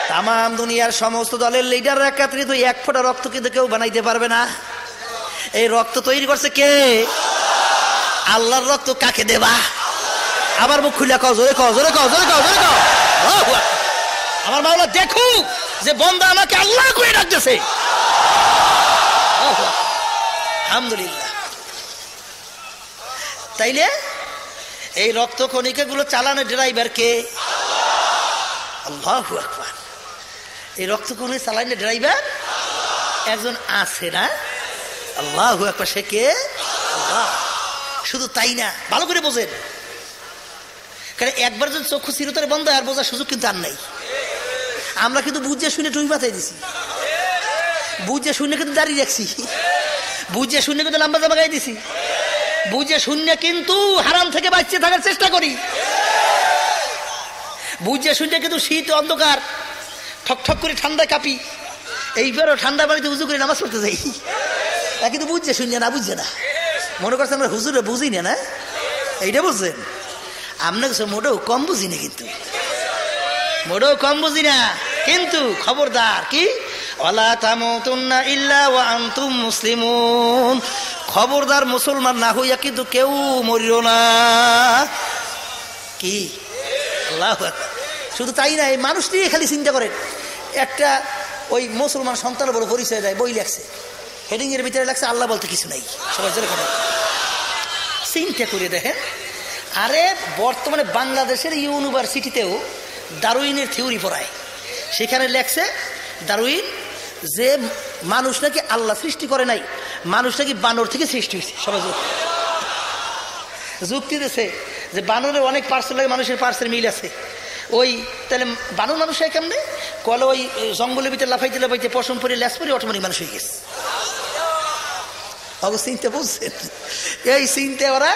তাম দুনিয়ার সমস্ত দলের লিডার একত্রিত এক ফোঁটা রক্ত কিন্তু কেউ বানাইতে পারবে না। এই রক্ত তৈরি করছে কে? আল্লাহর রক্ত কাকে দেবা? আবার মুখ খুলে কও, জোরে কও, জোরে কও, জোরে কও, জোরে কও। আমার মাওলা দেখুক যে বন্দা আমাকে আল্লাহ করে ডাকতেছে। আলহামদুলিল্লাহ। তাইলে এই রক্ত কণিকা গুলো চালানোর ড্রাইভার কে? আল্লাহু আকবার। এই রক্ত কণিকা চালানোর ড্রাইভার একজন আছে না? আল্লাহু আকবার। সে কে? আল্লাহ। শুধু তাই না, ভালো করে বোঝেন, কারণ একবার যদি চক্ষু চিরতরে বন্ধ আর বোঝার সুযোগ কিন্তু আর নাই। আমরা কিন্তু বুঝে শুনে টুই মাথায় দিছি, বুঝে শুনে কিন্তু দাঁড়িয়ে রাখছি, বুঝে শুনে কিন্তু লম্বা জামা গায়ে দিছি, বুঝে শুনে কিন্তু হারাম থেকে বাঁচিয়ে থাকার চেষ্টা করি, বুঝে শুনে কিন্তু শীত অন্ধকার ঠক ঠক করে ঠান্ডায় কাঁপি, এইবারও ঠান্ডা বাড়িতে উজু করে নামাজ পড়তে যাই, কিন্তু বুঝছে শুনছে না, বুঝছে না, মনে করছে আমরা হুজুরে বুঝি না, না এইটা বুঝছেন? আপনার কাছে মোটেও কম বুঝি না, কিন্তু মোটেও কম বুঝি না, কিন্তু খবরদার কি ওয়ালা তামুতুন্না ইল্লা ওয়া আনতুম মুসলিমুন, খবরদার মুসলমান না হইয়া কিন্তু কেউ মরিও না। কি আল্লাহু আকবার। শুধু তাই না, এই মানুষ নিয়ে খালি চিন্তা করেন, একটা ওই মুসলমান সন্তানের বড় পরিচয় দেয়, বই লেখছে, হেডিং এর ভিতরে লেখছে আল্লাহ বলতে কিছু নাই। সবাই জোরে খাবে, চিন্তা করে দেখেন। আরে বর্তমানে বাংলাদেশের ইউনিভার্সিটিতেও ডারউইনের থিওরি পড়ায়, সেখানে লেখছে ডারউইন যে মানুষ নাকি আল্লাহ সৃষ্টি করে নাই, মানুষ নাকি বানর থেকে সৃষ্টি হয়েছে। সবাই যুক্তি দিয়েছে যে বানরের অনেক পার্সেল লাগে, মানুষের পার্সেল মিল আছে। ওই তাহলে বানর মানুষ হয় কেমনে? কলে ওই জঙ্গলের ভিতরে লাফাইতে লাফাইতে পশম পরে ল্যাস পরে অটোমেটিক মানুষ হয়ে গেছে। চিন্তা বুঝছেন? এই চিন্তা ওরা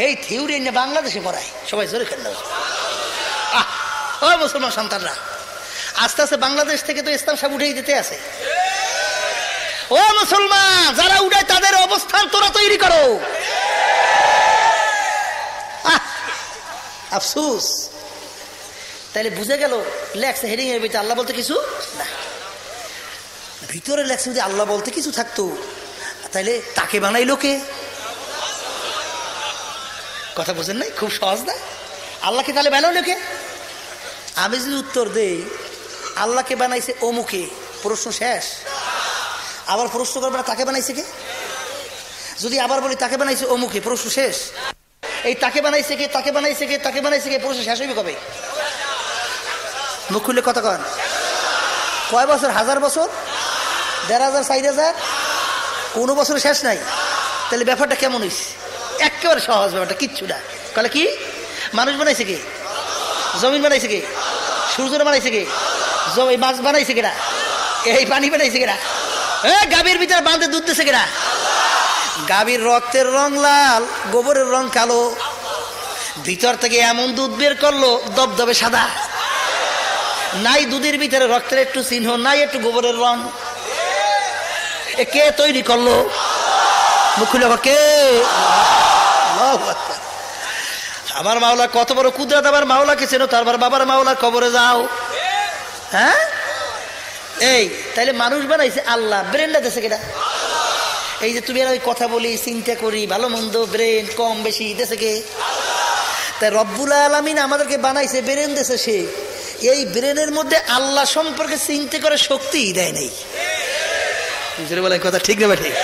এই থিওরি নিয়ে বাংলাদেশে পড়ায়। সবাই জোরে খেলে ও মুসলমান সন্তানরা, আস্তে আস্তে বাংলাদেশ থেকে তো ইসলাম সব উঠেই দিতে আছে। ও মুসলমান যারা উঠায় তাদের অবস্থান তোরা তৈরি করো। আফসোস, তাইলে বুঝে গেল লেখছে হেডিং এর ভিতরে আল্লাহ বলতে কিছু না, ভিতরে লেখছে যদি আল্লাহ বলতে কিছু থাকতো তাইলে তাকে বানাইলো কে? কথা বুঝেন নাই? খুব সহজ না? আল্লাহকে তাহলে বানাইলো কে? আমি যদি উত্তর দেই আল্লাহকে বানাইছে অমুকে, প্রশ্ন শেষ। আবার প্রশ্ন করবে না তাকে বানাইছে কে? যদি আবার বলি তাকে বানাইছে অমুকে, প্রশ্ন শেষ। এই তাকে বানাইছে কে, তাকে বানাইছে কে, তাকে বানাইছে কে, প্রশ্ন শেষ হইবে কবে? মুখ খুলে কথা কন। কয় বছর? 1000 বছর, 1500, 4000, কোনো বছর শেষ নাই। তাহলে ব্যাপারটা কেমন হয়েছে? একেবারে সহজ ব্যাপারটা, কিচ্ছু না। কলে কি মানুষ বানাইছে কে? জমিন বানাইছে কে? সূর্য বানাইছে কে? মাছ বানাইছে কেনা? এই পানি বানাইছে কেনা? গাভীর ভিতরে বাঁধে দুধ দিছে কেনা? গাভীর রক্তের রং লাল, গোবরের রং কালো, ভিতর থেকে এমন দুধ বের করলো দবদবে সাদা। নাই দুধের ভিতরে রক্তের একটু চিহ্ন, নাই একটু গোবরের রং। কে তৈরি করলো? মুখুল কে? আমার মাওলা কত বড় কুদরত। আমার মাওলাকে চেনো, তারপর বাবার মাওলার কবরে যাও। হ্যাঁ, এই তাইলে মানুষ বানাইছে আল্লাহ, ব্রেনটা দেশে কেটা? এই যে তুমি ওই কথা বলি, চিন্তা করি, ভালো মন্দ, ব্রেন কম বেশি দেশে কে? তাই রব্বুল আলামিন আমাদেরকে বানাইছে, ব্রেন দেশে সে। এই ব্রেনের মধ্যে আল্লাহ সম্পর্কে চিন্তা করে শক্তি দেয় নাই। বলে কথা ঠিক না? ঠিক।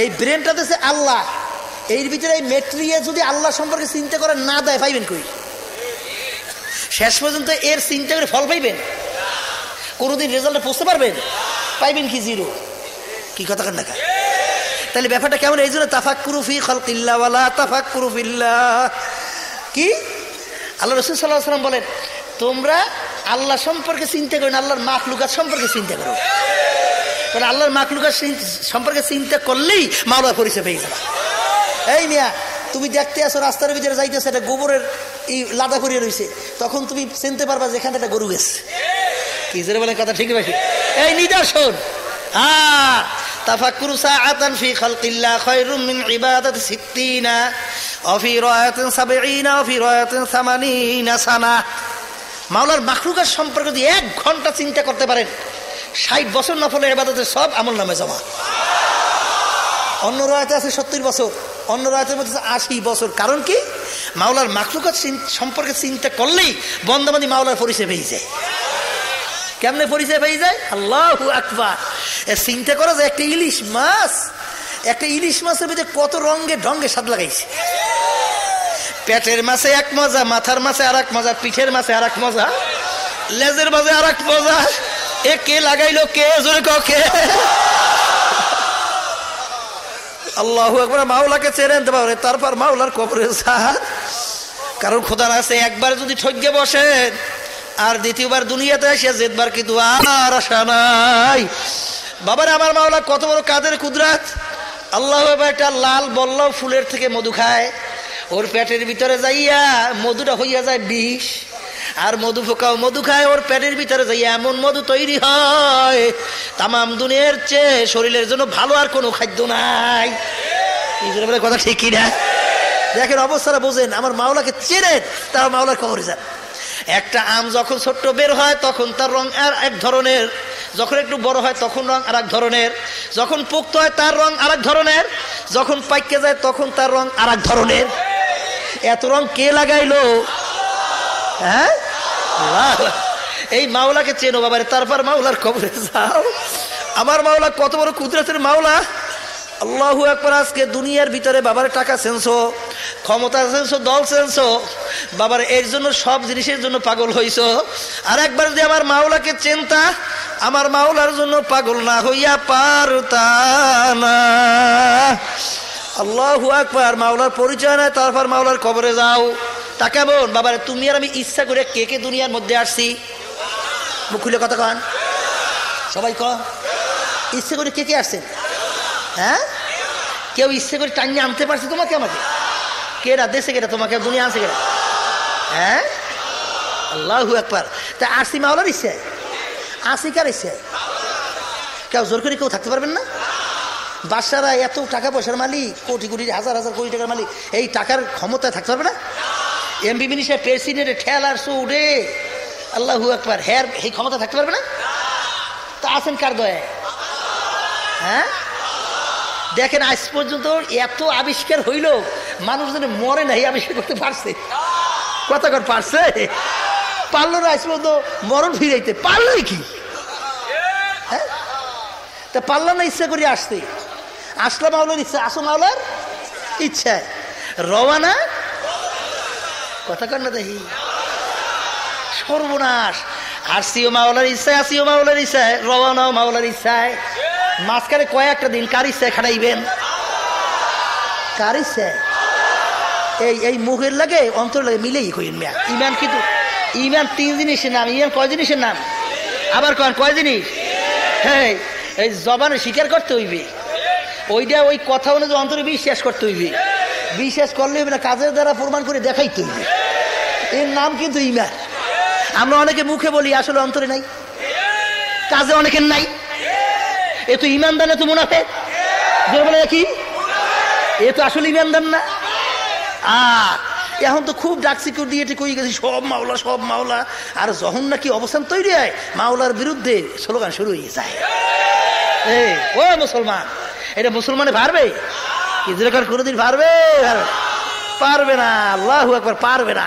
এই ব্রেনটা দেশে আল্লাহ, এর ভিতরে এই মেট্রিয়া যদি আল্লাহ সম্পর্কে চিন্তা করে না দেয়, পাইবেন কই? শেষ পর্যন্ত এর চিন্তা করে ফল পাইবেন? কোনোদিন রেজাল্টে পৌঁছতে পারবেন? পাইবেন কি? জিরো। কি কথা কান না? তাহলে ব্যাপারটা কেমন? এই জন্য তাফাক্কুরু ফি খালকিল্লাহ ওয়ালা তাফাক্কুরু ফিল্লাহ। কি আল্লাহ রাসূল সাল্লাল্লাহু আলাইহি ওয়াসাল্লাম বলেন, তোমরা আল্লাহ সম্পর্কে চিন্তা করো না, আল্লাহর মাখলুকাত সম্পর্কে চিন্তা করো। কারণ আল্লাহর মাখলুকাত সম্পর্কে চিন্তা করলেই মাওলার পরিচয় পেয়ে যাবে। এই মিয়া, তুমি দেখতে আসো রাস্তার ভিতরে যাইতেছে, একটা গোবরের এই লাদা করিয়ে রয়েছে, তখন তুমি চিনতে পারবা যে এখানে একটা গরু গেছে। কি জোরে বলে কথা ঠিক আছে? এই নিদর্শন। তাফাক্কুরু সাআতান ফি খালকিল্লাহ খায়রুম মিন ইবাদাতি 60 ওয়া ফি রায়াতিন 70 ওয়া ফি রায়াতিন 80 সানা। মাওলার মাখলুকাত সম্পর্কে যদি 1 ঘন্টা চিন্তা করতে পারেন, 60 বছর নফলের ইবাদতের সব আমল নামে জমা। অন্য রায়তে আছে 70 বছর, অন্য রায়তের মধ্যে 80 বছর। কারণ কি? মাওলার মাখলুকাত সম্পর্কে চিন্তা করলেই বন্দাবান্দি মাওলার পরিচয় পেয়ে যায়। কেমনে পরিচয় পেয়ে যায়? আল্লাহু আকবার। চিন্তা করা যায় একটা ইলিশ মাছের ভিতরে কত রঙে ঢঙ্গে স্বাদ লাগাইছে। পেটের মাছে এক মজা, মাথার মাছে আর এক মজা, পিঠের মাছে আর এক মজা, লেজের মাঝে আর এক মজা। এ কে লাগাইলো? কে? জোরে কে? আল্লাহু আকবার। মাওলাকে চেনেন পারে, তারপর মাওলার কবরে যান। কারণ খোদা আছে, একবার যদি ঠকে বসেন আর দ্বিতীয়বার দুনিয়াতে এসে জেদবার কিন্তু আর আশা নাই। বাবারে আমার মাওলা কত বড় কাদের কুদরত। আল্লাহ একটা লাল বল্লভ ফুলের থেকে মধু খায়, ওর পেটের ভিতরে যাইয়া মধুটা হইয়া যায় বিষ। আর মধু পোকাও মধু খায়, ওর পেটের ভিতরে যাইয়া এমন মধু তৈরি হয় তামাম দুনিয়ার চেয়ে শরীরের জন্য ভালো আর কোনো খাদ্য নাই। কথা ঠিক কিনা? দেখেন অবস্থাটা বোঝেন। আমার মাওলাকে চেনেন, তার মাওলার কবরে যান। একটা আম যখন ছোট্ট বের হয় তখন তার রং আর এক ধরনের, যখন একটু বড় হয় তখন রং আর এক ধরনের, যখন পোক্ত হয় তার রং আর এক ধরনের, যখন পাইকে যায় তখন তার রং আর এক ধরনের। এত রং কে লাগাইলো? হ্যাঁ, এই মাওলাকে চেনো বাবারে, তারপর মাওলার কবরে যাও। আমার মাওলা কত বড় কুদরতের মাওলা। আল্লাহু আকবার। আজকে দুনিয়ার ভিতরে বাবার টাকা চেনছো, ক্ষমতা চেনছো, দল চেনছো, বাবার এর জন্য সব জিনিসের জন্য পাগল হইছো। আর একবার যদি আমার মাওলাকে চেনতা, আমার মাওলার জন্য পাগল না হইয়া পারতা না। আল্লাহু আকবার। মাওলার পরিচয় নাই, তারপর মাওলার কবরে যাও। তা কেমন বাবারে? তুমি আর আমি ইচ্ছা করে কে কে দুনিয়ার মধ্যে আসছি? মুখ খুলে কথা কন, সবাই কন। ইচ্ছে করে কে কে আসছেন? হ্যাঁ, কেউ ইচ্ছে করে টাইনে আনতে পারছে তোমাকে আমাকে? কেরা দেশে কেটা তোমাকে দুনিয়া আনছে কেটা? হ্যাঁ, আল্লাহু আকবার। তা আসছি মাওলার ইচ্ছায়, আসি কার ইচ্ছায়? কেউ জোর করে কেউ থাকতে পারবেন না। বাদশারা এত টাকা পয়সার মালিক, কোটি কোটি হাজার হাজার কোটি টাকার মালিক, এই টাকার ক্ষমতায় থাকতে পারবে না? এমপি মিনিস্টার প্রেসিডেন্টের ঠেলার সৌড়ে আল্লাহু আকবার, হ্যাঁ এই ক্ষমতা থাকতে পারবে না? তা আছেন কার দয়ায়? হ্যাঁ, দেখেন আজ পর্যন্ত এত আবিষ্কার হইল, মানুষ যেন মরে না এই আবিষ্কার করতে পারছে। কথা কর পারছে? পারলো না আজ পর্যন্ত মরণ ফিরাইতে পারলোই কি? হ্যাঁ, তা পারলাম না ইচ্ছা করে আসতে। আসলাম মাওলার ইচ্ছা, আসো মাওলার ইচ্ছায় রওয়ানা। কথা কর না দেখি, সর্বনাশ। আসিও মাওলার ইচ্ছায়, আসিও মাওলার ইচ্ছায়, রওয়ানাও মাওলার ইচ্ছায়। মাঝখানে কয়েকটা দিন কার ইচ্ছায় খাটাইবেন? কার ইচ্ছায়? এই মুখের লাগে অন্তর লাগে মিলেই কইন মিয়া। ইমান কিন্তু ইমান 3 জিনিসের নাম। ইমান কয় জিনিসের নাম? আবার কয় জিনিস? হ্যাঁ, এই জবানে স্বীকার করতে হইবে, ওইটা ওই কথা অনুযায়ী অন্তরে বিশ্বাস করতে হইবে। বিশ্বাস করলে হইবে না, কাজের দ্বারা প্রমাণ করে দেখাইতে হইবে। এর নাম কিন্তু ইমান। আমরা অনেকে মুখে বলি, আসলে অন্তরে নাই, কাজে অনেকের নাই। এ তো ইমানদার না, তো মুনাফিক। বলে কি এ তো আসলে ইমানদার না। এখন তো খুব ডাক সিকিউর দিয়ে কই গেছি সব মাওলা, সব মাওলা। আর যখন নাকি অবস্থান তৈরি হয়, মাওলার বিরুদ্ধে স্লোগান শুরু হয়ে যায়। ও মুসলমান, এটা মুসলমানে পারবে? ইজরাকার কোনোদিন পারবে? পারবে না। আল্লাহু আকবার, পারবে না।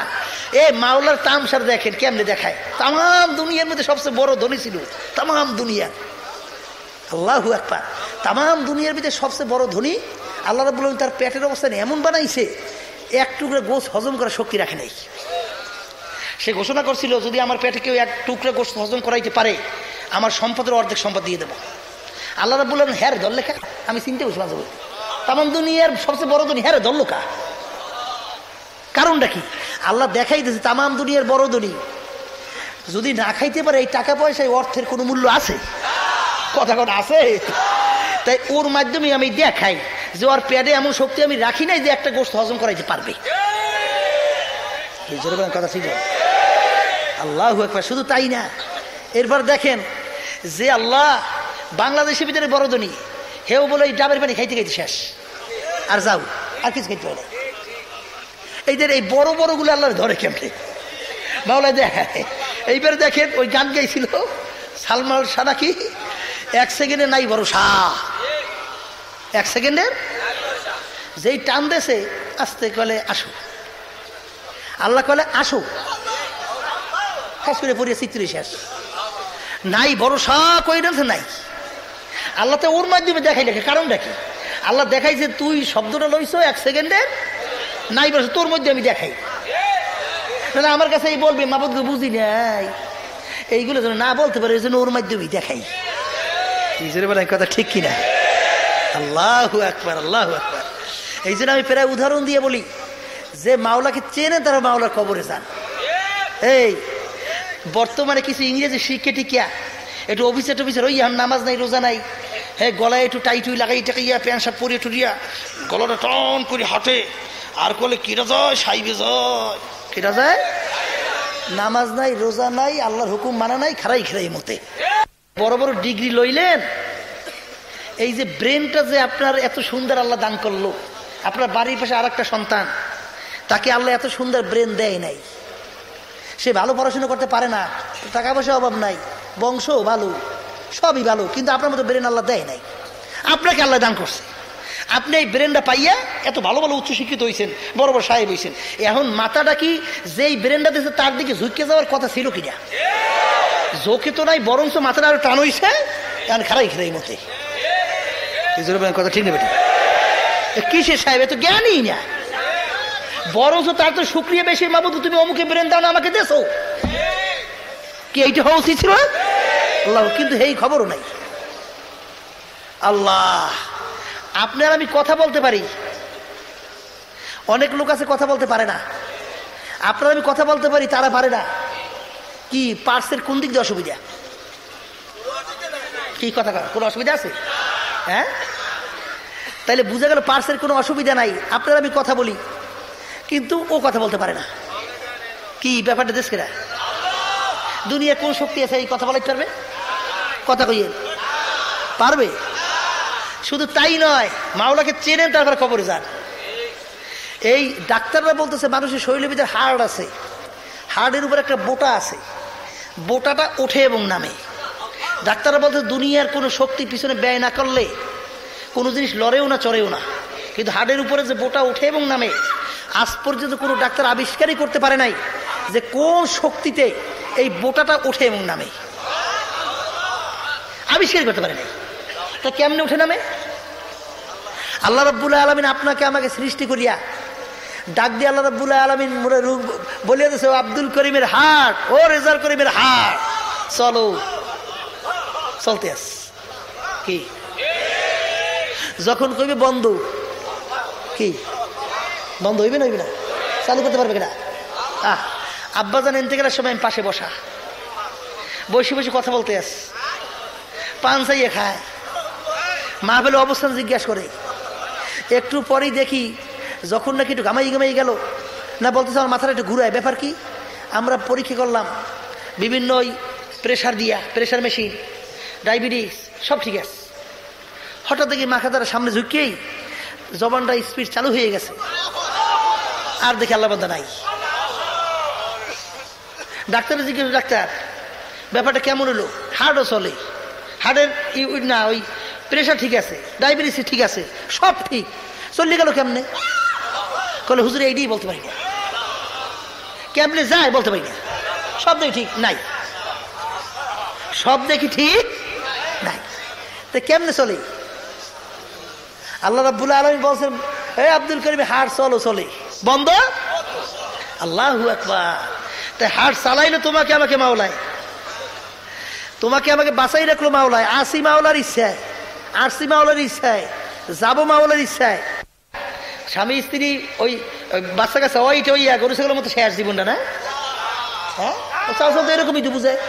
এই মাওলার তামসার দেখেন কেমনে দেখায়। তামাম দুনিয়ার মধ্যে সবচেয়ে বড় ধনী ছিল, তামাম দুনিয়া। আল্লাহু আকবার। তামাম দুনিয়ার ভিতরে সবচেয়ে বড় ধনী আল্লাহ রাব্বুল আলামিন তার পেটের অবস্থান এমন বানাইছে, এক টুকরা গোশত হজম করার শক্তি রাখে নাই। সে ঘোষণা করছিল, যদি আমার পেটে কেউ এক টুকরা গোশত হজম করাইতে পারে, আমার সম্পদের অর্ধেক সম্পদ দিয়ে দেবো। আল্লাহ রাব্বুল আলামিন হ্যাঁ ধর লেখা, আমি চিনতে বসলাম। তামাম দুনিয়ার সবচেয়ে বড় ধনী হ্যাঁ ধর লেখা। কারণটা কি? আল্লাহ দেখাই দিয়েছে তামাম দুনিয়ার বড় ধনী যদি না খাইতে পারে, এই টাকা পয়সায় অর্থের কোনো মূল্য আছে? কথা কথা আছে। তাই ওর মাধ্যমে আমি দেখাই যে ওর পেটে এমন শক্তি আমি রাখি নাই যে একটা গোশত হজম করাইতে পারবে। কথা ঠিক। আল্লাহু আকবার। শুধু তাই না, এরপর দেখেন যে আল্লাহ বাংলাদেশের ভিতরে বড় ধনী, হেও বলে এই ডাবের পানি খাইতে খাইতে শেষ, আর যাও আর কিছু খাইতে পারে না। এইদের এই বড় বড় গুলো আল্লাহ ধরে কেমনে? মাওলা দেখায় এইবারে দেখেন ওই গান গাইছিল সালমান শাহ নাকি, 1 সেকেন্ডে নাই ভরসা, 1 সেকেন্ডের যেই টান দেশে আস্তে কলে আসো, আল্লাহ কলে আসো, খাস করে পড়িয়া চিত্রি শেষ, নাই ভরসা কই নাই। আল্লাহ তো ওর মাধ্যমে দেখাই দেখে, কারণটা কি? আল্লাহ দেখাই যে তুই শব্দটা লইছো 1 সেকেন্ডের, নাই ভরসা তোর মধ্যে আমি দেখাই। আমার কাছে এই বলবে মাবুদকে বুঝি নাই, এইগুলো যেন না বলতে পারে, এই জন্য ওর মাধ্যমেই দেখাই। কথা ঠিক কিনা? আল্লাহু আকবার, আল্লাহু আকবার। এই জন্য আমি প্রায় উদাহরণ দিয়ে বলি, যে মাওলাকে চেনে তারা মাওলার কবরে যান। এই বর্তমানে কিছু ইংরেজি শিখে টিকিয়া একটু অফিসার টফিসার ওই নামাজ নাই রোজা নাই, হ্যাঁ গলায় একটু টাইটুই লাগাই টাকাইয়া প্যান্ট শার্ট পরিয়ে টুরিয়া গলাটা টন করে হাঁটে আর কলে কিরা যায় সাইবে যায়, কিরা যায়, নামাজ নাই রোজা নাই আল্লাহর হুকুম মানা নাই, খারাই খারাই মতে বড় বড় ডিগ্রি লইলেন। এই যে ব্রেনটা যে আপনার এত সুন্দর আল্লাহ দান করলো, আপনার বাড়ির পাশে আর একটা সন্তান, তাকে আল্লাহ এত সুন্দর ব্রেন দেয় নাই, সে ভালো পড়াশোনা করতে পারে না, টাকা পয়সা অভাব নাই, বংশ ভালো, সবই ভালো, কিন্তু আপনার মতো ব্রেন আল্লাহ দেয় নাই, আপনাকে আল্লাহ দান করছে। আপনি এই ব্রেনটা পাইয়া এত ভালো ভালো উচ্চশিক্ষিত হয়েছেন, বড় বড় সাহেব হয়েছেন, এখন মাথাটা কি যেই ব্রেনটা দিয়েছে তার দিকে ঝুঁকে যাওয়ার কথা ছিল কিনা? ঝোঁকে তো নাই, বরঞ্চ মাথাটা আরো টান হয়েছে, এখন খারাই খারাই মতে। কথা ঠিক নেবে? কিসের সাহেব? এত জ্ঞানই না, বরঞ্চ তার তো শুকরিয়া বেশি, মাবুদ তুমি অমুকে ব্রেন দাও না আমাকে দেছো, কি এইটা হওয়া উচিত ছিল? আল্লাহ কিন্তু এই খবরও নাই। আল্লাহ, আপনার আমি কথা বলতে পারি, অনেক লোক আছে কথা বলতে পারে না, আপনার আমি কথা বলতে পারি, তারা পারে না। কি পার্সের কোন দিক দিয়ে অসুবিধা? কি কথা, কোনো অসুবিধা আছে? হ্যাঁ, তাইলে বুঝা গেল পার্সের কোনো অসুবিধা নাই, আপনার আমি কথা বলি, কিন্তু ও কথা বলতে পারে না। কি ব্যাপারটা দেশকেরা? দুনিয়া কোন শক্তি আছে এই কথা বলাইতে পারবে? কথা কইয়ে পারবে? শুধু তাই নয়, মাওলাকে চেনেন তারপর কবরে যান। এই ডাক্তাররা বলতেছে মানুষের শরীরের ভিতরে হাড় আছে, হাড়ের উপর একটা বোটা আছে, বোটাটা ওঠে এবং নামে। ডাক্তাররা বলতে দুনিয়ার কোনো শক্তি পিছনে ব্যয় না করলে কোনো জিনিস লড়েও না চড়েও না, কিন্তু হাড়ের উপরে যে বোটা ওঠে এবং নামে, আজ পর্যন্ত কোনো ডাক্তার আবিষ্কারই করতে পারে নাই যে কোন শক্তিতে এই বোটাটা ওঠে এবং নামে, আবিষ্কার করতে পারে নাই। তা কেমনে উঠে নামে? আল্লাহ রাব্বুল আলামিন আপনাকে আমাকে সৃষ্টি করিয়া ডাক দিয়ে আল্লাহ রাব্বুল আলামিন বলিয়া দিয়েছে, ও আব্দুল করিমের হাট, ও রেজার করিমের হাট, চলো, চলতে আস। কি যখন কইবে বন্ধ, কি বন্ধ হইবে না? হইবে না? চালু করতে পারবে কিনা? আব্বাজান ইন্তেকালের সময় আমি পাশে বসা, বসে বসে কথা বলতে আস, পান চাইয়ে খায়, মা বলে অবস্থান জিজ্ঞাসা করে, একটু পরেই দেখি যখন নাকি একটু ঘামাই ঘামাই গেল না, বলতেছে আমার মাথাটা একটু ঘুরায়, ব্যাপার কি? আমরা পরীক্ষা করলাম বিভিন্ন ওই প্রেশার দিয়া, প্রেশার মেশিন, ডায়াবেটিস সব ঠিক আছে, হঠাৎ দেখি মাথা তারা সামনে ঝুঁকিয়েই জবানটা স্পিড চালু হয়ে গেছে, আর দেখি আল্লাহ বান্দা নাই। ডাক্তার জিজ্ঞেস, ডাক্তার ব্যাপারটা কেমন হলো? হার্টও চলে, হার্টের না ওই প্রেশার ঠিক আছে, ডায়াবেটিস ঠিক আছে, সব ঠিক, চলে গেল কেমনে? বলে হুজুর এইটাই বলতে পারি না, কেমনে যায় বলতে পারি না, সব দেখি ঠিক নাই, সব দেখি ঠিক নাই, তো কেমনে চলে? আল্লাহ রাব্বুল আলামিন বলছেন, হে আব্দুল করিম হাট চলো, চলে, বন্ধ। আল্লাহু আকবার। তাই হাট চালাইলো তোমাকে আমাকে মাওলায়, তোমাকে আমাকে বাঁচাই রাখলো মাওলায়, আসি মাওলার ইচ্ছায়, আসি মাওলার ইচ্ছায়, যাবো মাওলার ইচ্ছায়। স্বামী স্ত্রী ওই বাচ্চা কাছে ওইটা ওই গরু ছাগলের মতো শেষ জীবনটা না, হ্যাঁ এরকমই তো বুঝায়,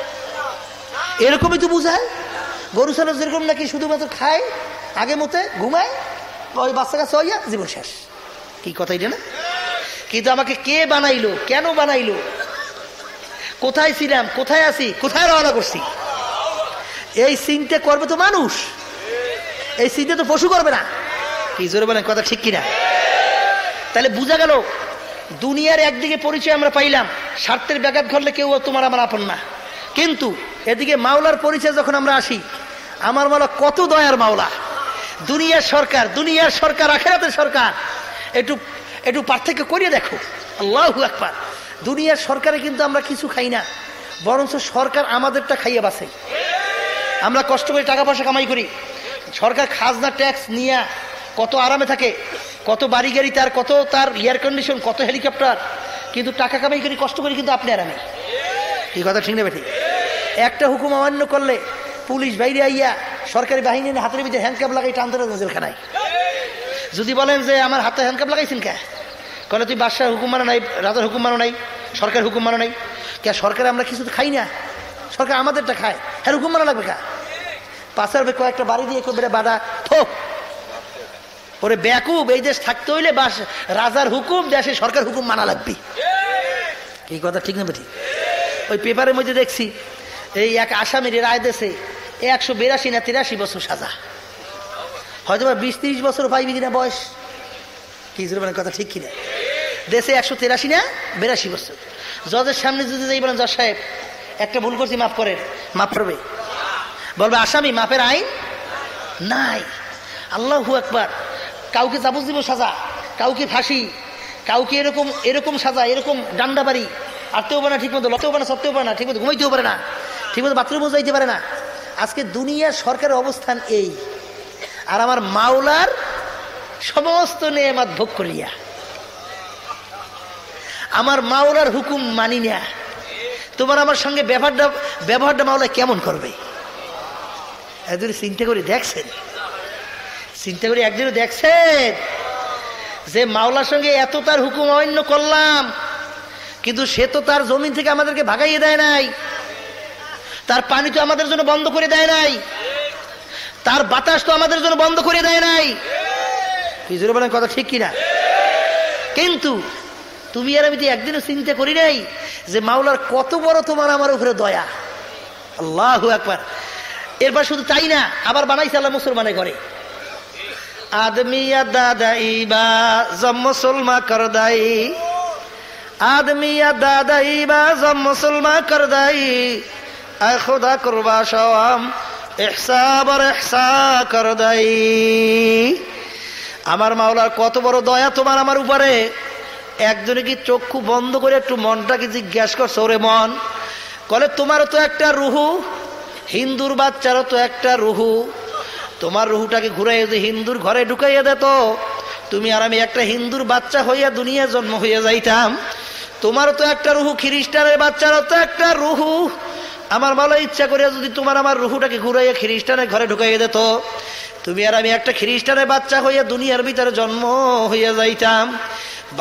এরকমই তো বুঝায়। গরু ছাগল যেরকম নাকি শুধুমাত্র খায়, আগে মতে ঘুমায়, ওই বাচ্চা কাছে ওইয়া জীবন শেষ। কি কথা এটা না? কিন্তু আমাকে কে বানাইলো, কেন বানাইলো, কোথায় ছিলাম, কোথায় আছি, কোথায় রওনা করছি, এই চিন্তা করবে তো মানুষ, এই চিন্তা তো পশু করবে না। কি জোরে বলেন, কথা ঠিক কিনা? তাহলে বোঝা গেল দুনিয়ার একদিকে পরিচয় আমরা পাইলাম, স্বার্থের ব্যাঘাত ঘটলে কেউ তোমার আমার আপন না। কিন্তু এদিকে মাওলার পরিচয় যখন আমরা আসি, আমার মাওলা কত দয়ার মাওলা। দুনিয়ার সরকার আখিরাতের সরকার, একটু পার্থক্য করিয়ে দেখো। আল্লাহু আকবার। দুনিয়ার সরকারে কিন্তু আমরা কিছু খাই না, বরঞ্চ সরকার আমাদেরটা খাইয়ে বাঁচে। আমরা কষ্ট করে টাকা পয়সা কামাই করি, সরকার খাজনা ট্যাক্স নিয়ে কত আরামে থাকে, কত বাড়ি গাড়ি তার, কত তার এয়ার কন্ডিশন, কত হেলিকপ্টার, কিন্তু টাকা কামাই করি, কষ্ট করি কিন্তু আপনি আরামে। এই কথা ঠিক নেবে? ঠিক। একটা হুকুম অমান্য করলে পুলিশ বাইরে আইয়া সরকারি বাহিনী হাতের ভিতরে হ্যান্ডকাপ লাগাই টানতে জেলখানায়। যদি বলেন যে আমার হাতে হ্যান্ডকাপ লাগাইছেন কে, কলে তুই বাদশার হুকুম মানো নাই, রাজার হুকুম মানো নাই, সরকার হুকুম মানো নাই। কে সরকারে আমরা কিছু তো খাই না, সরকার আমাদেরটা খায়, হ্যাঁ হুকুম মানা লাগবে কা? পাশের কয়েকটা বাড়ি দিয়ে করবে বাড়া থোক ওরে ব্যাকুব। এই দেশ থাকতে হইলে বাস রাজার হুকুম, দেশে সরকার হুকুম মানা লাগবে। এই কথা ঠিক নেবে? ঠিক। ওই পেপারের মধ্যে দেখছি এই এক আসামির রায় দেশে 182 না 83 বছর সাজা, হয়তো বা 20-30 বছর পাইবি কিনা বয়স, কি মানে কথা ঠিক কিনা? দেশে 183 না 82 বছর। জজের সামনে যদি যাই বলেন জজ সাহেব একটা ভুল করছি মাফ করেন, মাফ করবে? বলবে আসামি মাফের আইন নাই। আল্লাহু আকবার। কাউকে যাবজ্জীবন সাজা, কাউকে ফাঁসি, কাউকে এরকম সাজা, এরকম ডান্ডা বাড়ি, আটতেও পারে না ঠিক মতো, লড়তেও পারে না, সরতেও পারে না ঠিক মতো, ঘুমাইতেও পারে না ঠিক মতো, বাথরুমও যাইতে পারে না। আজকে দুনিয়ার সরকারের অবস্থান এই। আর আমার মাওলার সমস্ত নেয়ামত ভোগ করিয়া আমার মাওলার হুকুম মানি না, তোমার আমার সঙ্গে ব্যবহারটা মাওলা কেমন করবে? একদিন চিন্তা করে দেখছেন? চিন্তা করে একদিনও দেখছেন যে মাওলার সঙ্গে এত তার হুকুম অমান্য করলাম, কিন্তু সে তো তার জমিন থেকে আমাদেরকে ভাগাইয়ে দেয় নাই, তার পানি তো আমাদের জন্য বন্ধ করে দেয় নাই, তার বাতাস তো আমাদের জন্য বন্ধ করে দেয় নাই। হিজুর বলেন কথা ঠিক কিনা? কিন্তু তুমি আর আমি তো একদিনও চিন্তা করি নাই যে মাওলার কত বড় তোমার আমার উপরে দয়া। আল্লাহু আকবার। এরপর শুধু তাই না, আবার বানাইছে আল্লাহ মুসলমানের ঘরে আদমিয়া দাদাই বা জম মুসলমান করদাই, আদমিয়া দাদাই বা জম মুসলমান করদাই, আয় খোদা করবা সওয়াম ইহসাব আর ইহসা করদাই। আমার মাওলার কত বড় দয়া তোমার আমার উপরে। একজনে কি চক্ষু বন্ধ করে একটু মনটাকে জিজ্ঞাসা করছো, ওরে মন, কলে তোমারও তো একটা রুহু, হিন্দুর বাচ্চারও তো একটা রুহু, তোমার রুহুটাকে ঘুরাই যদি হিন্দুর ঘরে ঢুকাইয়া দিত, তুমি আর আমি একটা হিন্দুর বাচ্চা হইয়া দুনিয়া জন্ম হইয়া যাইতাম। তোমারও তো একটা রুহু, খ্রিস্টানের বাচ্চারও তো একটা রুহু। আমার মাওলা ইচ্ছা করিয়া যদি তোমার আমার রুহুটাকে ঘুরাইয়া খ্রিস্টানের ঘরে ঢুকাইয়া দিত, তুমি আর আমি একটা খ্রিস্টানের বাচ্চা হইয়া দুনিয়ার ভিতরে জন্ম হইয়া যাইতাম।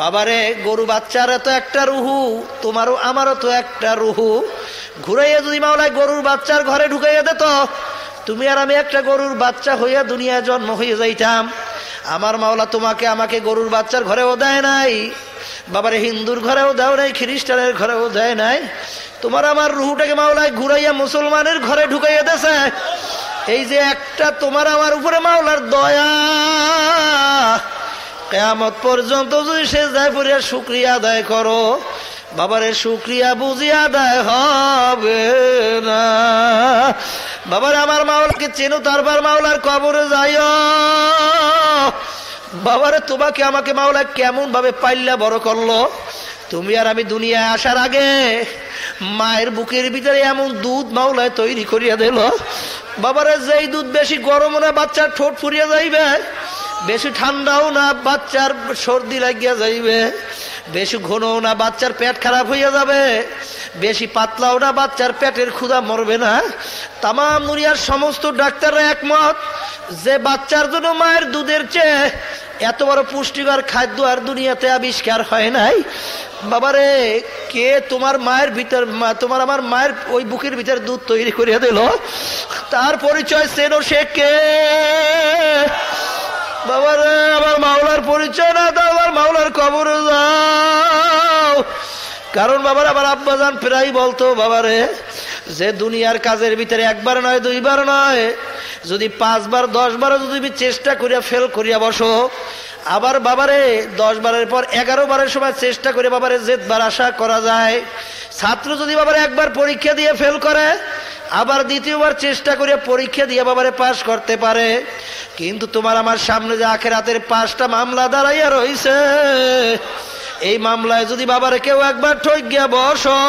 বাবারে, গরু বাচ্চার তো একটা রুহু, তোমারও আমারও তো একটা রুহু। ঘুরাইয়া যদি মাওলায় গরুর বাচ্চার ঘরে ঢুকাইয়া দিত, তুমি আর আমি একটা গরুর বাচ্চা হইয়া দুনিয়া জন্ম হইয়া যাইতাম। আমার মাওলা তোমাকে আমাকে গরুর বাচ্চার ঘরেও দেয় নাই, বাবারে হিন্দুর ঘরেও দেও নাই, খ্রিস্টানের ঘরেও দেয় নাই। তোমার আমার রুহুটাকে মাওলায় ঘুরাইয়া মুসলমানের ঘরে ঢুকাইয়া দেছে। এই যে একটা তোমার আমার উপরে মাওলার দয়া, কিয়ামত পর্যন্ত যদি সেজদায় পড়িয়া শুকরিয়া আদায় করো, বাবারে শুকরিয়া বুঝি আদায় হবে না। বাবারে আমার মাওলাকে চেনো, তারপর মাওলার কবরে যাইও। বাবারে তোমাকে আমাকে মাওলা কেমন ভাবে পাইল্লা বড় করলো। তুমি আর আমি দুনিয়ায় আসার আগে মায়ের বুকের ভিতরে এমন দুধ মাওলায় তৈরি করিয়া দিল, বাবারে যেই দুধ বেশি গরম না বাচ্চার ঠোঁট ফুরিয়া যাইবে, বেশি ঠান্ডাও না বাচ্চার সর্দি লাগিয়া যাইবে, বেশি ঘনও না বাচ্চার পেট খারাপ হইয়া যাবে, বেশি পাতলাও না বাচ্চার পেটের ক্ষুধা মরবে না। তাম দুনিয়ার সমস্ত ডাক্তাররা একমত যে বাচ্চার জন্য মায়ের দুধের চেয়ে এত বড় পুষ্টিকর খাদ্য আর দুনিয়াতে আবিষ্কার হয় নাই। বাবারে, কে তোমার মায়ের ভিতর, তোমার আমার মায়ের ওই বুকের ভিতর দুধ তৈরি করিয়া দিল, তার পরিচয় চেনো, সে কে? বাবারে, আমার মাওলার পরিচয় না দাও, আমার মাওলার কবরে যাও। কারণ বাবার আমার আব্বাজান প্রায় বলতো, বাবারে যে দুনিয়ার কাজের ভিতরে একবার নয় দুইবার নয়, যদি 5 বার 10 বারও যদি চেষ্টা করিয়া ফেল করিয়া বসো, আবার বাবারে 10 বারের পর 11 বারের সময় চেষ্টা করে বাবারে জেদবার আশা করা যায়। ছাত্র যদি বাবারে একবার পরীক্ষা দিয়ে ফেল করে, আবার দ্বিতীয়বার চেষ্টা করে পরীক্ষা দিয়ে বাবারে পাশ করতে পারে। কিন্তু তোমার আমার সামনে যে আখিরাতের 5টা মামলা দাঁড়াইয়া রইছে, এই মামলায় যদি বাবারে কেউ একবার ঠইগিয়া বসো,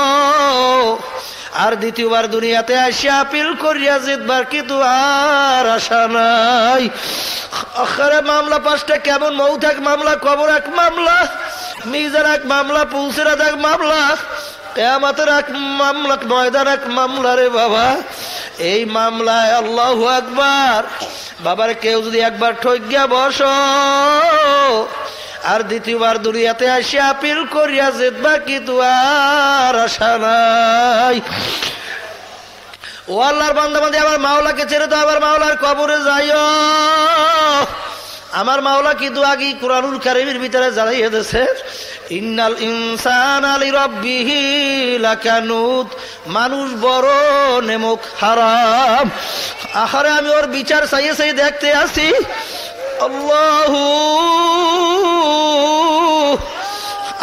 আর দ্বিতীয়বার দুনিয়াতে আসিয়া আপিল করিয়া জিতবার কিন্তু আর আশা নাই। আখেরে মামলা 5টা কেমন? মৌত এক মামলা, কবর এক মামলা, মিজান এক মামলা, পুলসিরাত এক মামলা, কিয়ামতের এক মামলা, ময়দান এক মামলা। রে বাবা, এই মামলায় আল্লাহু আকবার বাবার কেউ যদি একবার ঠইগিয়া বসো, আর দ্বিতীয়বার দুনিয়াতে আসে আপিল করিয়া জিতবা কিন্তু আর আশা নাই। ও আল্লাহর বান্দা বান্দী, আমার মাওলাকে ছেড়ে তো আবার মাওলার কবরে যাইও। আমার মাওলা কিন্তু আগে কুরআনুল কারীমের ভিতরে জানাইয়া দিয়েছে, ইন্নাল ইনসানা লিরাব্বিহি লাকানুত, মানুষ বড় নেমক হারাম। আহারে আমি ওর বিচার চাইয়ে চাই দেখতে আসি। আল্লাহু,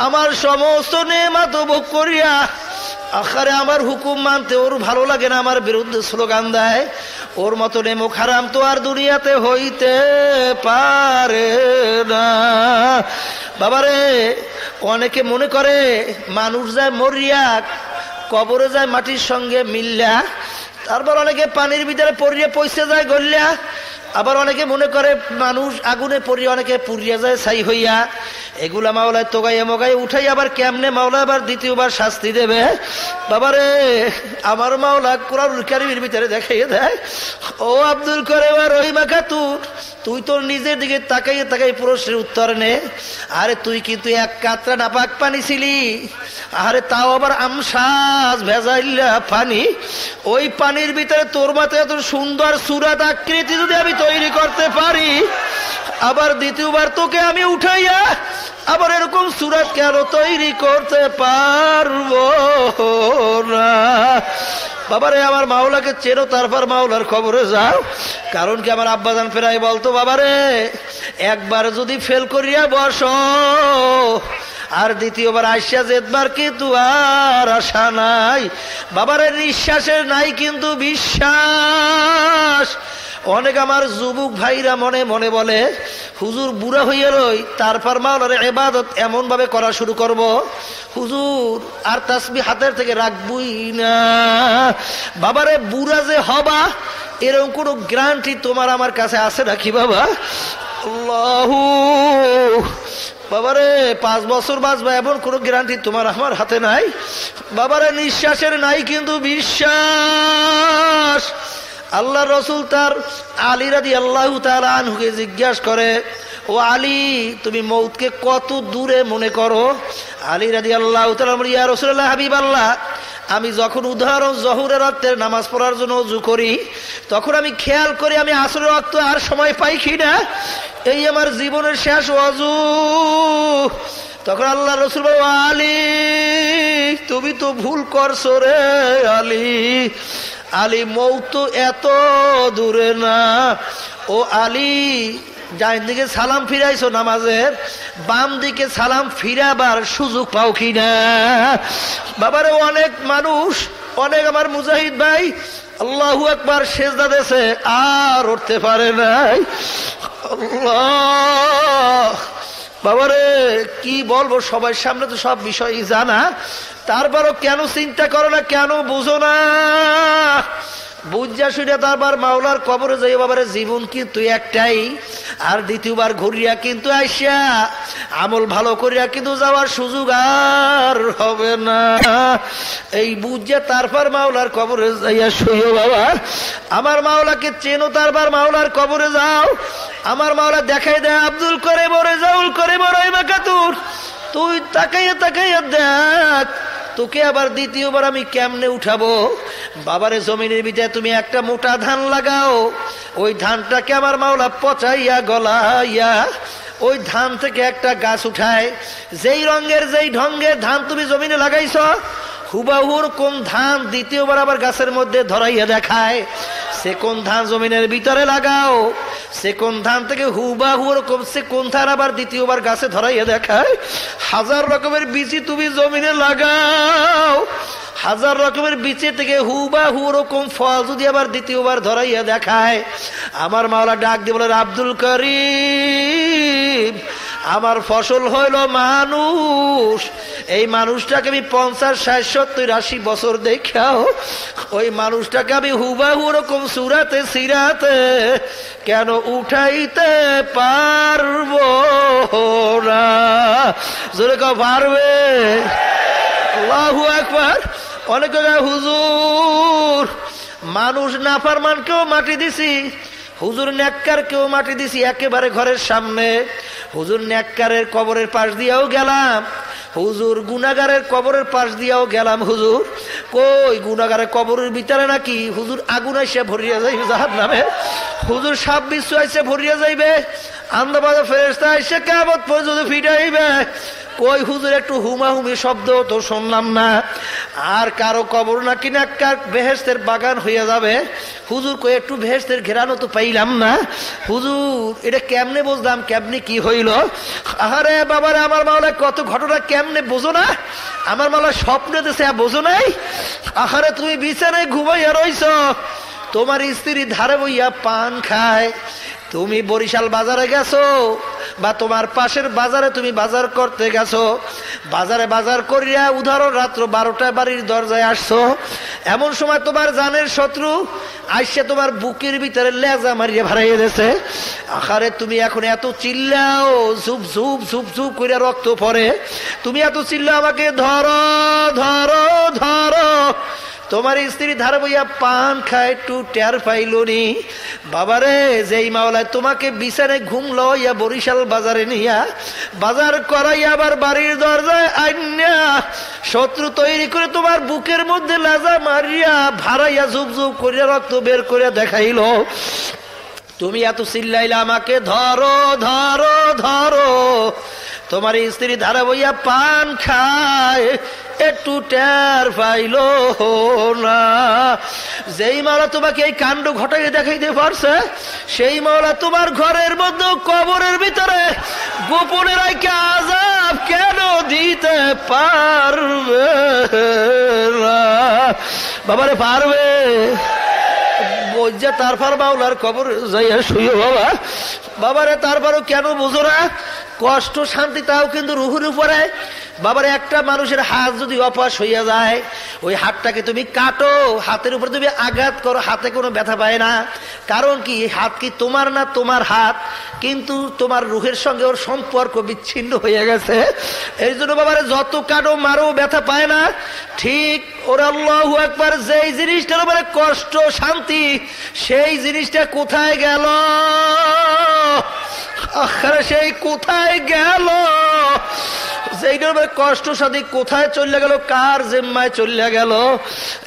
আমার সমস্ত নেয়ামত ভোগ করিয়া আখারে আমার হুকুম মানতে ওর ভালো লাগে না, আমার বিরুদ্ধে স্লোগান দেয়। ওর মতো নেমক হারাম তো আর দুনিয়াতে হইতে পারে না। বাবারে, অনেকে মনে করে মানুষ যায় মরিয়া, কবরে যায় মাটির সঙ্গে মিল্লা, তারপর অনেকে পানির ভিতরে পড়িয়ে পয়সা যায় গলিয়া। আবার অনেকে মনে করে মানুষ আগুনে পড়িয়ে অনেকে পুড়িয়া যায় ছাই হইয়া। এগুলা মাওলায় তোগাইয়া মগাই উঠাই আবার কেমনে মাওলা আবার দ্বিতীয়বার শাস্তি দেবে। বাবারে, আমার মাওলা কুরআনুল কারীমের ভিতরে দেখাইয়া দেয়, ও আব্দুল করিম রহিমা খাতুন, তুই তোর নিজের দিকে তাকাইয়ে তাকাই প্রশ্নের উত্তর নে। আরে তুই কিন্তু এক কাতরা নাপাক পানি ছিলি, আরে তাও আবার আমসাজ ভেজাইলা পানি। ওই পানির ভিতরে তোর মাথায় এত সুন্দর সুরাত আকৃতি যদি আমি তৈরি করতে পারি, আবার দ্বিতীয়বার তোকে আমি উঠাইয়া আবার এরকম সুরাত কেন তৈরি করতে পারবো না? বাবারে, আমার মাওলাকে চেনো, তারপর মাওলার খবরে যাও। কারণ কি, আমার আব্বাজান ফেরাই বলতো, বাবারে একবার যদি ফেল করিয়া বসো, আর দ্বিতীয়বার আইসা জেতবার কিন্তু আর আশা নাই। বাবারে, নিঃশ্বাসের নাই কিন্তু বিশ্বাস। অনেক আমার যুবক ভাইরা মনে মনে বলে, হুজুর বুড়া হইয়া রই, তারপর মাওলার ইবাদত এমন ভাবে করা শুরু করব, হুজুর আর তাসবিহ হাতের থেকে রাখবই না। বাবারে, বুড়া যে হবা এরকম কোন গ্যারান্টি তোমার আমার কাছে আছে নাকি বাবা? আল্লাহু, বাবারে 5 বছর বাঁচবা এমন কোন গ্যারান্টি তোমার আমার হাতে নাই। বাবারে, নিঃশ্বাসের নাই কিন্তু বিশ্বাস। আল্লাহ রসুল তার আলী রাদিয়াল্লাহু তাআলা আনহুকে জিজ্ঞাসা করে, ও আলী, তুমি মৌতকে কত দূরে মনে করো? আলী রাদিয়াল্লাহু তাআলা বলেন, ইয়া রাসূলুল্লাহ, হাবিবাল্লাহ, আমি যখন উদাহরণ জহুরের ওয়াক্তের নামাজ পড়ার জন্য ওযু করি, তখন আমি খেয়াল করি আমি আসরের ওয়াক্ত আর সময় পাই কিনা, এই আমার জীবনের শেষ ওযু। তখন আল্লাহ রাসূল বলে, আলী, তুমি তো ভুল করছো রে আলী। আলী, মৌত তো এত দূরে না। ও আলী, যার দিকে সালাম ফিরাইছো নামাজের, বাম দিকে সালাম ফিরাবার সুযোগ পাও কিনা? বাবারে, অনেক মানুষ, অনেক আমার মুজাহিদ ভাই আল্লাহু আকবার সেজদা দেছে, আর উঠতে পারে নাই। আল্লাহ, বাবারে কি বলবো, সবার সামনে তো সব বিষয় জানা, তারপরও কেন চিন্তা করো না, কেন বুঝো না? বুঝা শুনে তারপর মাওলার কবরে যাই। বাবারে, জীবন কিন্তু একটাই, আর দ্বিতীয়বার ঘুরিয়া কিন্তু আইসা আমল ভালো করিয়া কিন্তু যাওয়ার সুযোগ আর হবে না। এই বুঝা তারপর মাওলার কবরে যাইয়া শুইও। বাবা, আমার মাওলাকে চেনো, তারপর মাওলার কবরে যাও। আমার মাওলা দেখাই দেয়, আব্দুল করে বরে জাউল করে বড়ই বাকাতুর, তুই তাকাইয়া তাকাইয়া দেখ, তোকে আবার দ্বিতীয়বার আমি কেমনে উঠাবো। বাবারে, জমিনের ভিতরে তুমি একটা মোটা ধান লাগাও, ওই ধানটাকে আমার মাওলা পচাইয়া গলাইয়া ওই ধান থেকে একটা গাছ উঠায়। যেই রঙের যেই ঢঙ্গের ধান তুমি জমিনে লাগাইছ, হুবাহুর কোন ধান দ্বিতীয়বার আবার গাছের মধ্যে ধরাইয়া দেখায়। সে কোন ধান জমিনের ভিতরে লাগাও, সেকোন ধান থেকে হুবাহু ওরকম সেকোন ধান আবার দ্বিতীয়বার গাছে ধরাইয়া দেখায়। হাজার রকমের বীজ তুমি জমিনে লাগাও, হাজার রকমের বীজে থেকে হুবাহু ওরকম ফল যদি আবার দ্বিতীয়বার ধরাইয়া দেখায়, আমার মাওলা ডাক দিয়ে বলেন, আব্দুল করিম আমার ফসল হইল মানুষ, এই মানুষটাকে আমি 50, 60, 70, 80 বছর দেখাও, ওই মানুষটাকে আমি হুবাহু ওরকম সুরাতে সিরাতে কেন উঠাইতে পারবো না? জোরে কেউ পারবে? আল্লাহু আকবার। অনেকে হুজুর মানুষ নাফরমানকেও মাটি দিছি, হুজুর নেককারকেও মাটি দিছি একেবারে ঘরের সামনে, হুজুর নেককারের কবরের পাশ দিয়েও গেলাম, হুজুর গুনাহগারের কবরের পাশ দিয়েও গেলাম। হুজুর কই গুনাহগারের কবরের ভিতরে নাকি হুজুর আগুন এসে ভরিয়া যাইবে জাহান্নামে, হুজুর সাপ বিচ্ছু এসে ভরিয়া যাইবে, আন্দাবাদে ফেরেশতা এসে কিয়ামত পর্যন্ত ফিরাইবে। কই হুজুর একটু হুমাহুমি শব্দ তো শুনলাম না। আর কারো কবর নাকি নেককার বেহেশতের বাগান হইয়া যাবে, হুজুর কই একটু বেহেশতের ঘেরানো তো পাইলাম না। হুজুর এটা কেমনে বুঝলাম, কেমনে কি হইল? আরে বাবারে আমার মাওলা কত ঘটনা কেমনে বোঝো না? আমার মাওলা স্বপ্নে দেশে বোঝো নাই? আহারে তুমি বিছানায় ঘুমাইয়া রইছ, তোমার স্ত্রী ধারে বইয়া পান খায়, তুমি বরিশাল বাজারে গেছো বা তোমার পাশের বাজারে তুমি বাজার করতে গেছো, বাজারে বাজার করিয়া উদাহরণ রাত্র 12টায় বাড়ির দরজায় আসছো, এমন সময় তোমার জানের শত্রু আইসে তোমার বুকের ভিতরে লেজা মারিয়ে ভাড়াইয়া দিয়েছে। আখারে তুমি এখন এত চিল্লাও, ঝুপ ঝুপ ঝুপ ঝুপ করে রক্ত পড়ে, তুমি এত চিল্লাও আমাকে ধরো ধরো ধরো, তোমার স্ত্রী ধারে বইয়া পান খায়, একটু টের পাইলনি। বাবারে যেই মাওলায় তোমাকে বিছানে ঘুম লইয়া বরিশাল বাজারে নিয়া বাজার করাইয়া আবার বাড়ির দরজায় আইনা শত্রু তৈরি করে তোমার বুকের মধ্যে লাজা মারিয়া ভাড়াইয়া ঝুপ ঝুপ করিয়া রক্ত বের করে দেখাইল, তুমি এত চিল্লাইলা আমাকে ধরো ধরো ধরো, তোমার স্ত্রী ধারা বইয়া পান খায়, একটু টের পাইল না। যেই মাওলা তোমাকে এই কাণ্ড ঘটাইয়ে দেখাইতে পারছে, সেই মাওলা তোমার ঘরের মধ্যে কবরের ভিতরে গোপনে রাইখে আযাব কেন দিতে পারবে না? বাবারে পারবে? বজ্জা তারপর মাওলার কবর যাইয়া শুইও বাবা। বাবারে তারপরও কেন বুঝো না? কষ্ট শান্তি তাও কিন্তু রুহুর উপরে। বাবারে একটা মানুষের হাত যদি অপাস হইয়া যায়, ওই হাতটাকে তুমি কাটো, হাতের উপর তুমি আঘাত করো, হাতে কোনো ব্যথা পায় না। কারণ কি হাত কি তোমার না? তোমার হাত, কিন্তু তোমার রুহের সঙ্গে ওর সম্পর্ক বিচ্ছিন্ন হয়ে গেছে। এই জন্য বাবারে যত কাটো মারো ব্যথা পায় না। ঠিক ওর আল্লাহু আকবার যেই জিনিসটার উপরে কষ্ট শান্তি, সেই জিনিসটা কোথায় গেল? আরে সেই কোথায় গেল? সেইটার উপরে কষ্ট শান্তি কোথায় চলে গেল? কার জিম্মায় চলে গেল?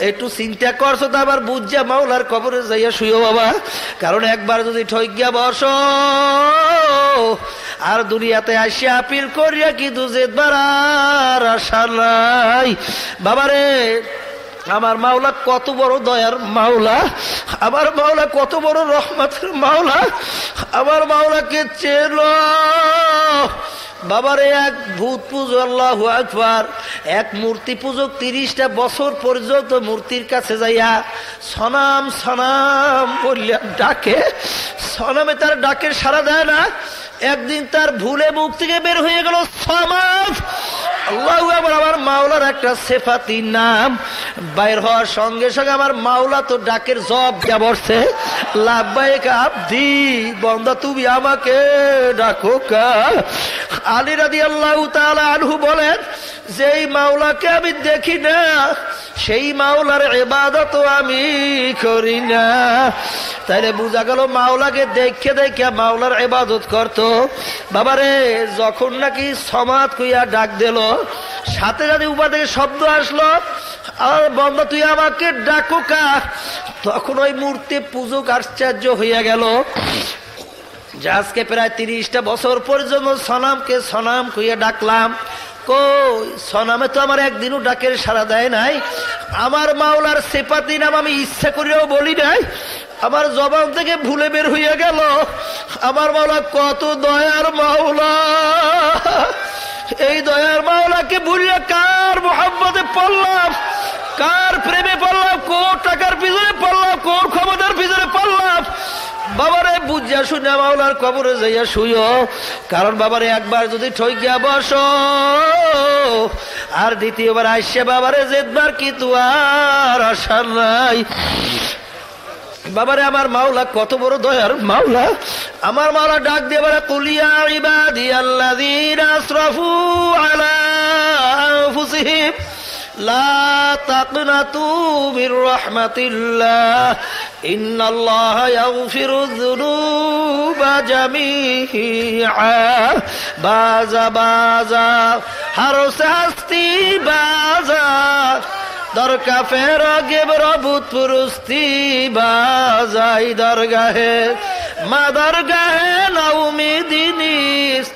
একটু চিন্তা করছো তো আবার বুঝা মাওলার কবরে যাইয়া শুইও বাবা। কারণ একবার যদি ঠইগিয়া বসো আর দুনিয়াতে আসিয়া আপিল করিয়া কিন্তু জেদবার আর আশা নাই। বাবারে আমার মাওলা কত বড় দয়ার মাওলা, আমার মাওলা কত বড় রহমতের মাওলা। আমার মাওলাকে চেনো বাবারে। এক ভূত পুজো, আল্লাহু আকবার, এক মূর্তি পূজক 30টা বছর পর্যন্ত মূর্তির কাছে যাইয়া সনাম সনাম বলিয়া ডাকে, সনামে তার ডাকের সাড়া দেয় না। একদিন তার ভুলে মুখ থেকে বের হয়ে গেল সমাজ। আল্লাহু আকবার। আমার মাওলার একটা সিফাতি নাম বাইর হওয়ার সঙ্গে সঙ্গে আমার মাওলা তো ডাকের জবাব দিয়া বসছে, লাব্বাইক আব্দি, বান্দা তুমি আমাকে ডাকো কা। আলী রাদিয়াল্লাহু তাআলা আনহু বলেন, যেই মাওলাকে আমি দেখি না সেই মাওলার ইবাদত আমি করি না। তাইলে বুঝা গেল মাওলাকে দেখে দেখে মাওলার ইবাদত করত। বাবারে যখন নাকি সমাদ কইয়া ডাক দিল, সাথে সাথে উপর থেকে শব্দ আসলো, আর বান্দা তুই আমাকে ডাকো কা। তখন ওই মূর্তি পূজক আশ্চর্য হইয়া গেল যে আজকে প্রায় 30টা বছর পর্যন্ত সনামকে সনাম কইয়া ডাকলাম, কই সনামে তো আমার একদিনও ডাকের সাড়া দেয় নাই। আমার মাওলার সিফাতি নাম আমি ইচ্ছা করিয়াও বলি নাই, আমার জবান থেকে ভুলে বের হইয়া গেল। আমার মাওলা কত দয়ার মাওলা, এই দয়ার মাওলাকে ভুলিয়া কার মোহাম্মতে পড়লাম, কার প্রেমে পড়লাম, কোন টাকার পিছনে পড়লাম, কোন ক্ষমতার পিছনে পড়লাম। বাবারে বুঝিয়া শুনে মাওলার কবরে যাইয়া শুইও, কারণ বাবারে একবার যদি ঠইকিয়া বসো আর দ্বিতীয়বার আইসে বাবারে জেদবার কি তো আর আশা নাই। বাবারে আমার মাওলা কত বড় দয়ার মাওলা। আমার মাওলা ডাক দিয়ে বলে, কুলিয়া ইবাদিয়াল্লাযীনা আসরাফু আলা আনফুসিহিম লা তাকনাতু মির রাহমাতিল্লাহ ইন্নাল্লাহা ইয়াগফিরুয যুনুবা জামিআ। বাজা বাজা হারসে হাস্তি বাজা দরকা ফের গেবর ভূত পুরুস্তি বাজাই দরগাহে মা দরগাহে নাউমিদিনিস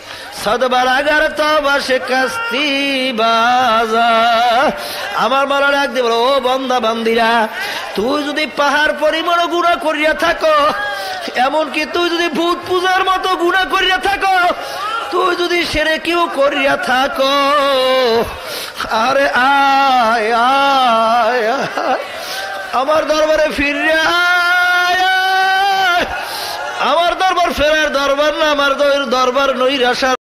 সদবারাগার তবা সে কাস্তি বাজা। আমার মারা ডাক দিয়ে বলো, ও বন্দা বান্দিরা, তুই যদি পাহাড় পরিমাণ গুনাহ করিয়া থাকো, এমনকি তুই যদি ভূত পূজার মতো গুনাহ করিয়া থাকো, তুই যদি শিরকিও করিয়া থাকো, আরে আয় আয় আমার দরবারে ফিরে আয়। আমার দরবার ফেরার দরবার না, আমার দরবার নৈরাশার